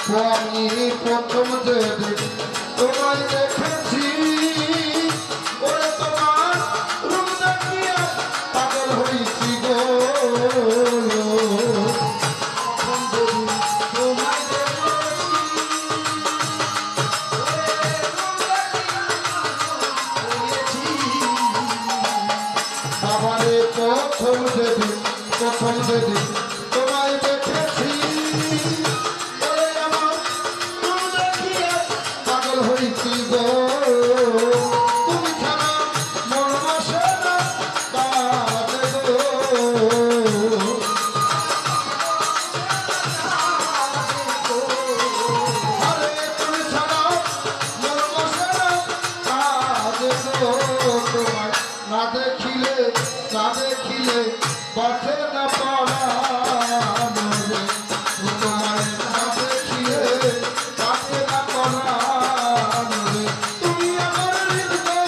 আমি প্রথম যেদিন তোমায় দেখেছি ওরে তোমার রূপ দেখিয়া পাগল হয়েছি গো। আমারে প্রথম যেদিন তোমায় দেখেছি ওরে আমার রূপ দেখিয়া পাগল হয়েছি গো। তুমি ছাড়া মন বসে না কাঁদে গো। আরে তুমি ছাড়া মন বসে না কাঁদে গো। তোমায় না দেখিলে বাঁচে না পরাণ রে। তোমায় না দেখিলে বাঁচে না পরাণ রে। তুমি আমার হৃদয়ে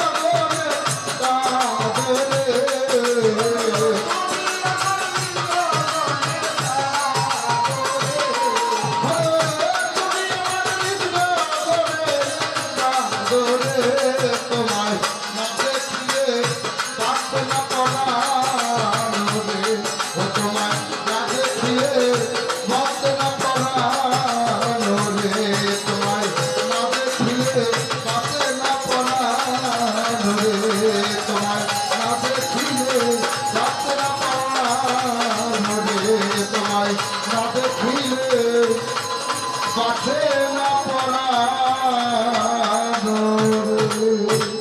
কাঁদো রে। তুমি আমার হৃদয়ে কাঁদো রে। তোমায় না দেখিলে বাঁচে না পরাণ রে। তোমায় না দেখিলে বাঁচে না পরাণ রে। তোমায় না দেখিলে বাঁচে না পরাণ রে। তোমায় না দেখিলে বাঁচে না পরাণ রে। তোমায় না দেখিলে বাঁচে না পরাণ রে।